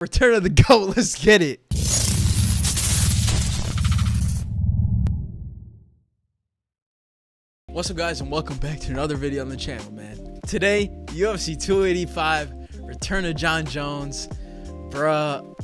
Return of the GOAT. Let's get it. What's up, guys, and welcome back to another video on the channel, man. Today, UFC 285, Return of Jon Jones. Bruh,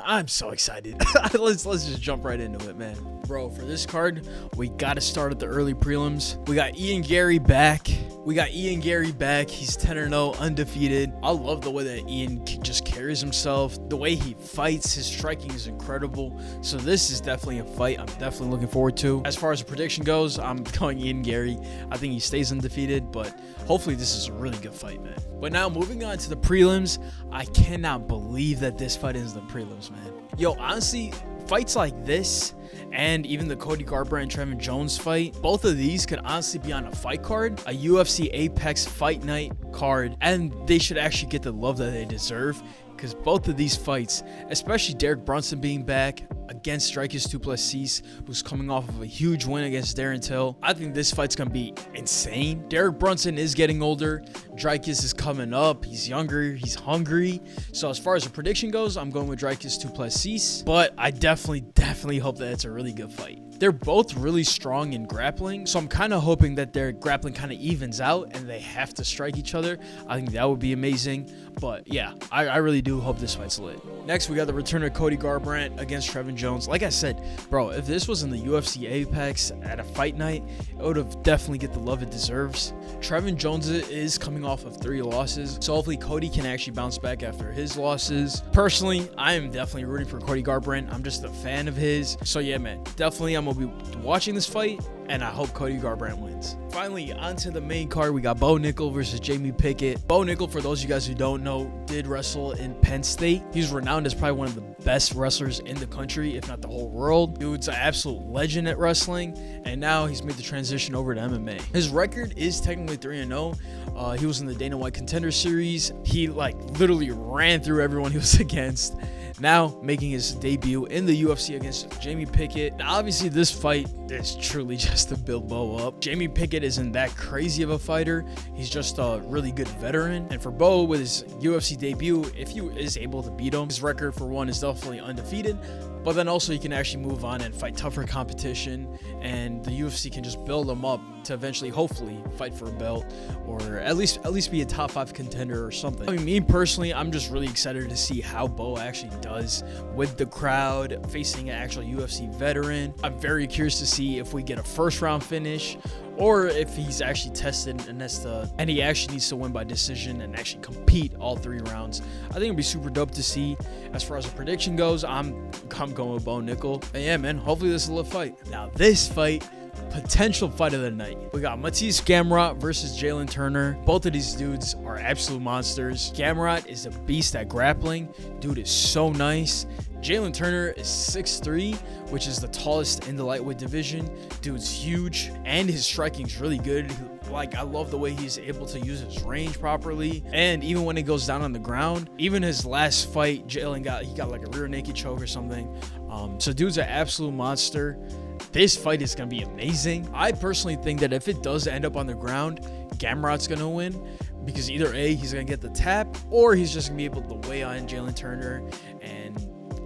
I'm so excited. let's just jump right into it, man. Bro, for this card, we got to start at the early prelims. We got Ian Gary back. He's 10-0, undefeated. I love the way that Ian just carries himself. The way he fights, his striking is incredible. So this is definitely a fight I'm definitely looking forward to. As far as the prediction goes, I'm going Ian Gary. I think he stays undefeated, but hopefully this is a really good fight, man. But now moving on to the prelims, I cannot believe that this fight is the prelims, man. Yo, honestly, fights like this and even the Cody Garbrandt and Jon Jones fight, both of these could honestly be on a fight card, a UFC Apex Fight Night card, and they should actually get the love that they deserve, because both of these fights, especially Derek Brunson being back against Dricus Du Plessis, who's coming off of a huge win against Darren Till, I think this fight's gonna be insane. Derek Brunson is getting older, Dricus is coming up, he's younger, he's hungry. So as far as the prediction goes, I'm going with Dricus Du Plessis, but I definitely hope that it's a really good fight. They're both really strong in grappling, so I'm kind of hoping that their grappling kind of evens out and they have to strike each other. I think that would be amazing. But yeah, I really do hope this fight's lit. Next, we got the return of Cody Garbrandt against Jon Jones. Like I said, bro, if this was in the UFC Apex at a fight night, it would have definitely get the love it deserves. Jon Jones is coming off of 3 losses, so hopefully Cody can actually bounce back after his losses. Personally, I am definitely rooting for Cody Garbrandt. I'm just a fan of his. So yeah, man, definitely I'm gonna be watching this fight, and I hope Cody Garbrandt wins. Finally, onto the main card, we got Bo Nickal versus Jamie Pickett. Bo Nickal, for those of you guys who don't know, did wrestle in Penn State. He's renowned as probably one of the best wrestlers in the country, if not the whole world. Dude's an absolute legend at wrestling, and now he's made the transition over to MMA. His record is technically 3-0. He was in the Dana White Contender Series. He literally ran through everyone he was against. Now making his debut in the UFC against Jamie Pickett. Now, obviously, this fight is truly just to build Bo up. Jamie Pickett isn't that crazy of a fighter. He's just a really good veteran. And for Bo, with his UFC debut, if he is able to beat him, his record for one is definitely undefeated. But then also he can actually move on and fight tougher competition, and the UFC can just build him up to eventually, hopefully, fight for a belt, or at least be a top 5 contender or something. I mean, me personally, I'm just really excited to see how Bo actually does with the crowd facing an actual UFC veteran. I'm very curious to see if we get a first round finish, or if he's actually tested and he actually needs to win by decision and actually compete all 3 rounds. I think it'd be super dope to see. As far as the prediction goes, I'm going with Bo Nickal. And yeah, man, hopefully this is a lit fight. Now this fight, potential fight of the night. We got Matisse Gamrot versus Jalen Turner. Both of these dudes are absolute monsters. Gamrot is a beast at grappling. Dude is so nice. Jalen Turner is 6'3", which is the tallest in the lightweight division. Dude's huge, and his striking is really good. I love the way he's able to use his range properly, and even when he goes down on the ground, even his last fight, Jalen got a rear naked choke or something. So dude's an absolute monster. This fight is going to be amazing. I personally think that if it does end up on the ground, Gamrot's going to win, because either A, he's going to get the tap, or he's just going to be able to weigh on Jalen Turner and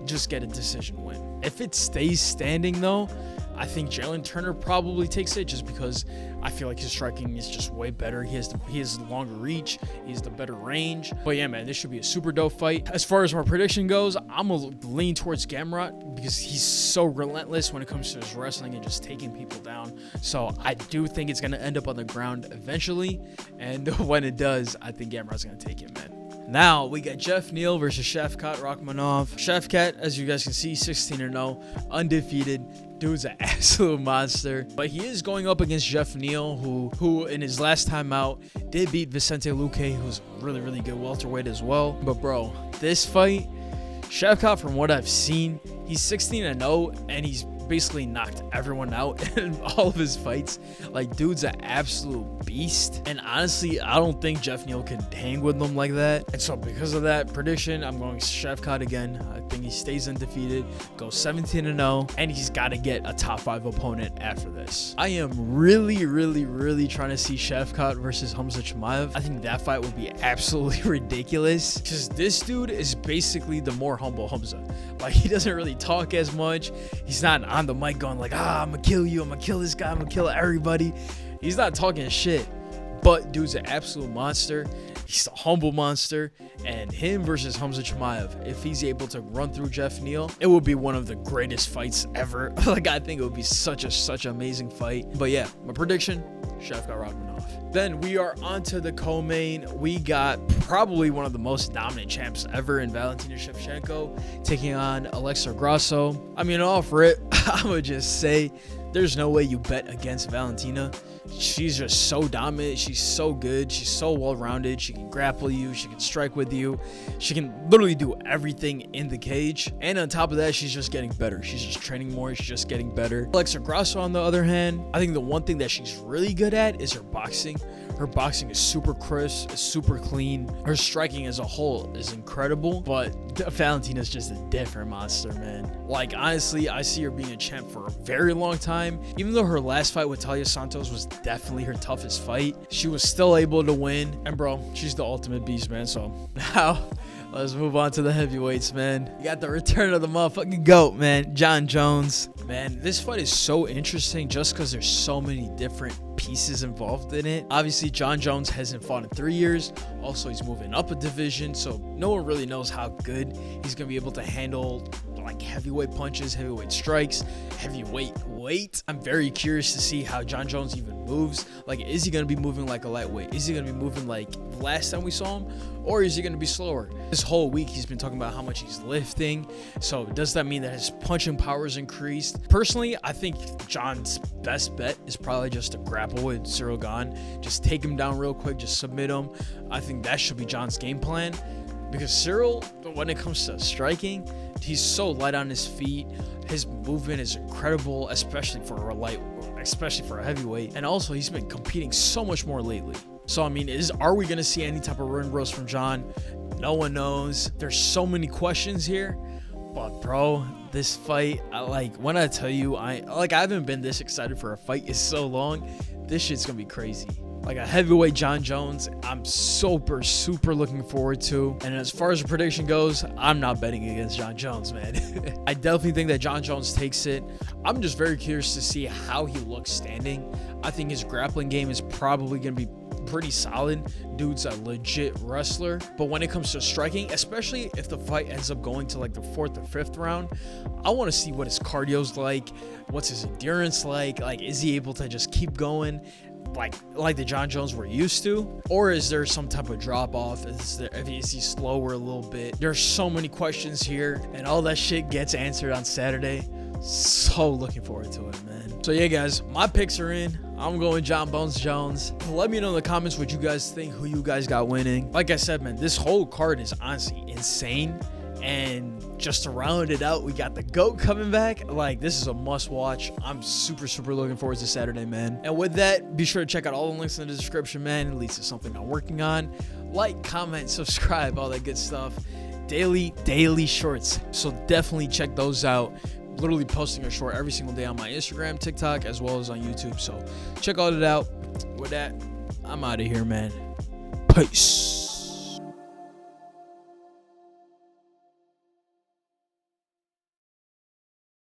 just get a decision win. If it stays standing though, I think Jalen Turner probably takes it, just because I feel like his striking is just way better. He has the longer reach, he has the better range. But yeah, man, this should be a super dope fight. As far as my prediction goes, I'm gonna lean towards Gamrot, because he's so relentless when it comes to his wrestling and just taking people down. So I do think it's gonna end up on the ground eventually, and when it does, I think Gamrot's gonna take it, man. Now we got Jeff Neal versus Shavkat Rakhmonov. Shavkat, as you guys can see, 16-0, undefeated. Dude's an absolute monster. But he is going up against Jeff Neal, who in his last time out did beat Vicente Luque, who's a really good welterweight as well. But bro, this fight, Shavkat, from what I've seen, he's 16-0, and he's basically knocked everyone out in all of his fights. Like, dude's an absolute beast. And honestly, I don't think Jeff Neal can hang with him like that. And so because of that prediction, I'm going Shevkat again. I think he stays undefeated, goes 17-0, and he's got to get a top 5 opponent after this. I am really trying to see Shevkat versus Hamza Chimaev. I think that fight would be absolutely ridiculous, because this dude is basically the more humble Hamza. Like, he doesn't really talk as much. He's not on the mic going like, I'm gonna kill you, I'm gonna kill this guy, I'm gonna kill everybody. He's not talking shit, but dude's an absolute monster. He's a humble monster, and him versus Hamza Chimaev, if he's able to run through Jeff Neal, it would be one of the greatest fights ever. Like, I think it would be such an amazing fight. But yeah, my prediction, Shevkat Rakhmonov. Then we are on to the co-main. We got probably one of the most dominant champs ever in Valentina Shevchenko taking on Alexa Grasso. I mean, off rip, I would just say there's no way you bet against Valentina. She's just so dominant. She's so good. She's so well-rounded. She can grapple you. She can strike with you. She can literally do everything in the cage. And on top of that, she's just getting better. She's just training more. She's just getting better. Alexa Grasso, on the other hand, I think the one thing that she's really good at is her boxing. Her boxing is super crisp, is super clean. Her striking as a whole is incredible, but Valentina's just a different monster, man. Like, honestly, I see her being a champ for a very long time. Even though her last fight with Talia Santos was definitely her toughest fight, she was still able to win. And bro, she's the ultimate beast, man. So now let's move on to the heavyweights, man. You got the return of the motherfucking GOAT, man, Jon Jones. Man, this fight is so interesting just because there's so many different pieces involved in it. Obviously, Jon Jones hasn't fought in 3 years. Also, he's moving up a division, so no one really knows how good he's gonna be able to handle like heavyweight punches, heavyweight strikes, heavyweight weight. I'm very curious to see how Jon Jones even moves. Like, is he gonna be moving like a lightweight? Is he gonna be moving like the last time we saw him? Or is he gonna be slower? This whole week he's been talking about how much he's lifting. So does that mean that his punching power is increased? Personally, I think Jon's best bet is probably just to grapple with Cyril Gane. Just take him down real quick, just submit him. I think that should be Jon's game plan. Because Cyril, when it comes to striking, he's so light on his feet. His movement is incredible, especially for a heavyweight. And also, he's been competing so much more lately. So I mean, are we gonna see any type of run bros from Jon? No one knows. There's so many questions here. But bro, this fight, when I tell you, I haven't been this excited for a fight in so long. This shit's gonna be crazy. Like a heavyweight Jon Jones, I'm super looking forward to. And as far as the prediction goes, I'm not betting against Jon Jones, man. I definitely think that Jon Jones takes it. I'm just very curious to see how he looks standing. I think his grappling game is probably going to be pretty solid. Dude's a legit wrestler. But when it comes to striking, especially if the fight ends up going to like the 4th or 5th round, I want to see what his cardio's like. What's his endurance like? Like, is he able to just keep going like the Jon Jones we're used to? Or is there some type of drop off? Is he slower a little bit? There's so many questions here, and all that shit gets answered on Saturday. So looking forward to it, man. So yeah, guys, my picks are in. I'm going Jon Bones Jones. Let me know in the comments what you guys think, who you guys got winning. Like I said, man, this whole card is honestly insane. And just to round it out, we got the GOAT coming back. Like, this is a must watch. I'm super looking forward to Saturday, man. And with that, be sure to check out all the links in the description, man. It leads to something I'm working on. Like, comment, subscribe, all that good stuff. Daily shorts. So definitely check those out. Literally posting a short every single day on my Instagram, TikTok, as well as on YouTube. So check all that out. With that, I'm out of here, man. Peace.